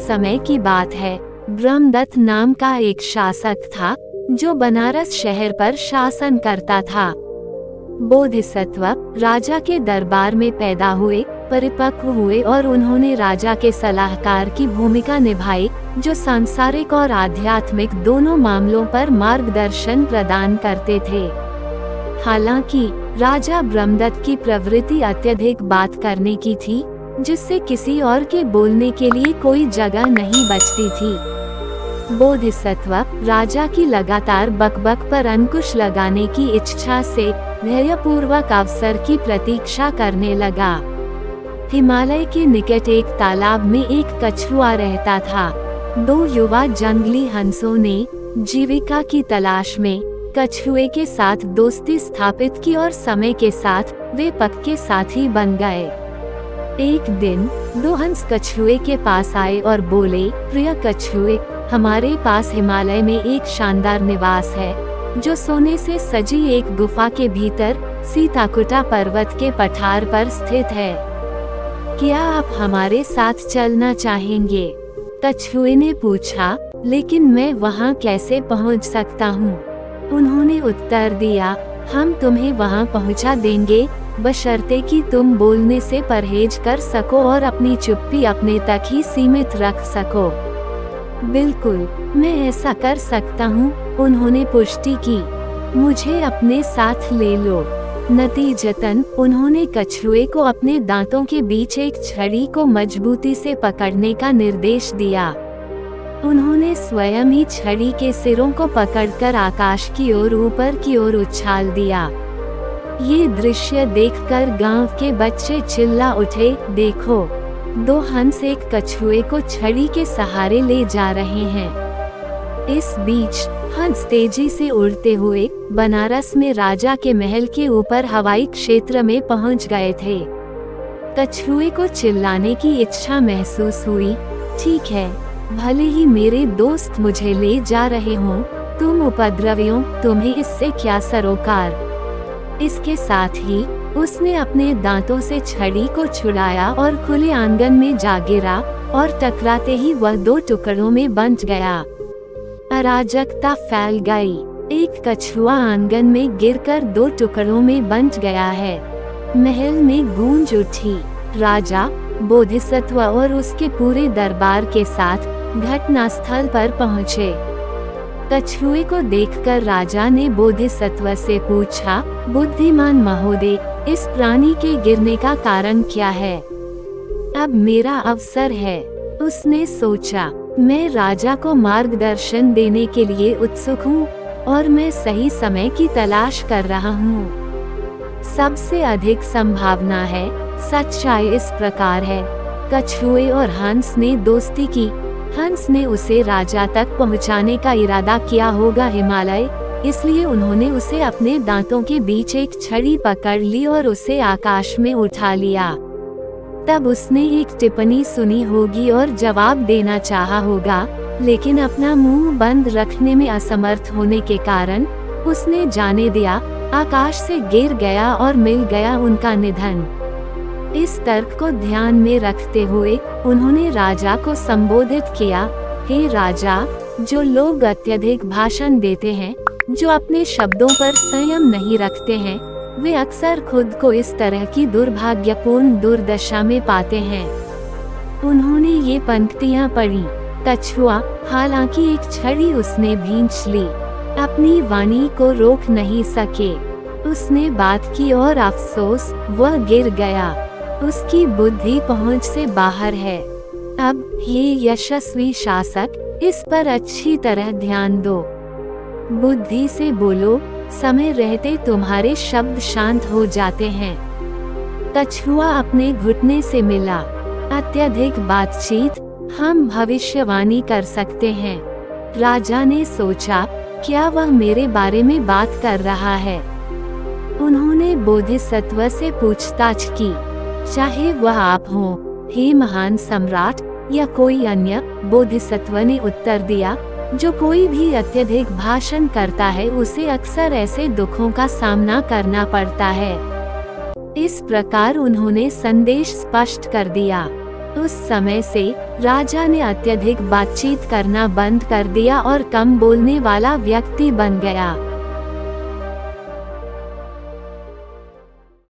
समय की बात है। ब्रह्मदत्त नाम का एक शासक था जो बनारस शहर पर शासन करता था। बोधिसत्व राजा के दरबार में पैदा हुए, परिपक्व हुए और उन्होंने राजा के सलाहकार की भूमिका निभाई, जो सांसारिक और आध्यात्मिक दोनों मामलों पर मार्गदर्शन प्रदान करते थे। हालांकि राजा ब्रह्मदत्त की प्रवृत्ति अत्यधिक बात करने की थी, जिससे किसी और के बोलने के लिए कोई जगह नहीं बचती थी। बोधिसत्व राजा की लगातार बकबक पर अंकुश लगाने की इच्छा से धैर्यपूर्वक अवसर की प्रतीक्षा करने लगा। हिमालय के निकट एक तालाब में एक कछुआ रहता था। 2 युवा जंगली हंसों ने जीविका की तलाश में कछुए के साथ दोस्ती स्थापित की और समय के साथ वे पक्के साथी बन गए। एक दिन 2 हंस कछुए के पास आए और बोले, प्रिय कछुए, हमारे पास हिमालय में एक शानदार निवास है, जो सोने से सजी एक गुफा के भीतर सीताकुटा पर्वत के पठार पर स्थित है। क्या आप हमारे साथ चलना चाहेंगे? कछुए ने पूछा, लेकिन मैं वहाँ कैसे पहुँच सकता हूँ? उन्होंने उत्तर दिया, हम तुम्हें वहाँ पहुँचा देंगे, बशर्ते कि तुम बोलने से परहेज कर सको और अपनी चुप्पी अपने तक ही सीमित रख सको। बिल्कुल, मैं ऐसा कर सकता हूँ, उन्होंने पुष्टि की। मुझे अपने साथ ले लो। नतीजतन उन्होंने कछुए को अपने दांतों के बीच एक छड़ी को मजबूती से पकड़ने का निर्देश दिया। उन्होंने स्वयं ही छड़ी के सिरों को पकड़कर आकाश की ओर ऊपर की ओर उछाल दिया। ये दृश्य देखकर गांव के बच्चे चिल्ला उठे, देखो, 2 हंस एक कछुए को छड़ी के सहारे ले जा रहे हैं। इस बीच हंस तेजी से उड़ते हुए बनारस में राजा के महल के ऊपर हवाई क्षेत्र में पहुंच गए थे। कछुए को चिल्लाने की इच्छा महसूस हुई, ठीक है, भले ही मेरे दोस्त मुझे ले जा रहे हों, तुम उपद्रवियों, तुम्हें इससे क्या सरोकार। इसके साथ ही उसने अपने दांतों से छड़ी को छुड़ाया और खुले आंगन में जा गिरा और टकराते ही वह 2 टुकड़ों में बंट गया। अराजकता फैल गई। एक कछुआ आंगन में गिरकर 2 टुकड़ों में बंट गया है। महल में गूंज उठी। राजा, बोधिसत्व और उसके पूरे दरबार के साथ घटनास्थल पर पहुँचे। कछुए को देखकर राजा ने बोधिसत्व से पूछा, बुद्धिमान महोदय, इस प्राणी के गिरने का कारण क्या है? अब मेरा अवसर है, उसने सोचा। मैं राजा को मार्गदर्शन देने के लिए उत्सुक हूँ और मैं सही समय की तलाश कर रहा हूँ। सबसे अधिक संभावना है, सच्चाई इस प्रकार है, कछुए और हंस ने दोस्ती की। हंस ने उसे राजा तक पहुंचाने का इरादा किया होगा हिमालय, इसलिए उन्होंने उसे अपने दांतों के बीच एक छड़ी पकड़ ली और उसे आकाश में उठा लिया। तब उसने एक टिप्पणी सुनी होगी और जवाब देना चाहा होगा, लेकिन अपना मुंह बंद रखने में असमर्थ होने के कारण उसने जाने दिया, आकाश से गिर गया और मिल गया उनका निधन। इस तर्क को ध्यान में रखते हुए उन्होंने राजा को संबोधित किया, हे राजा, जो लोग अत्यधिक भाषण देते हैं, जो अपने शब्दों पर संयम नहीं रखते हैं, वे अक्सर खुद को इस तरह की दुर्भाग्यपूर्ण दुर्दशा में पाते हैं। उन्होंने ये पंक्तियां पढ़ी। कछुआ, हालांकि एक छड़ी उसने भींच ली, अपनी वाणी को रोक नहीं सके। उसने बात की और अफसोस, वह गिर गया। उसकी बुद्धि पहुंच से बाहर है। अब ये यशस्वी शासक, इस पर अच्छी तरह ध्यान दो। बुद्धि से बोलो, समय रहते तुम्हारे शब्द शांत हो जाते हैं। कछुआ अपने घुटने से मिला। अत्यधिक बातचीत, हम भविष्यवाणी कर सकते हैं। राजा ने सोचा, क्या वह मेरे बारे में बात कर रहा है? उन्होंने बोधिसत्व से पूछताछ की, चाहे वह आप हों, हे महान सम्राट, या कोई अन्य। बोधिसत्व ने उत्तर दिया, जो कोई भी अत्यधिक भाषण करता है उसे अक्सर ऐसे दुखों का सामना करना पड़ता है। इस प्रकार उन्होंने संदेश स्पष्ट कर दिया। उस समय से राजा ने अत्यधिक बातचीत करना बंद कर दिया और कम बोलने वाला व्यक्ति बन गया।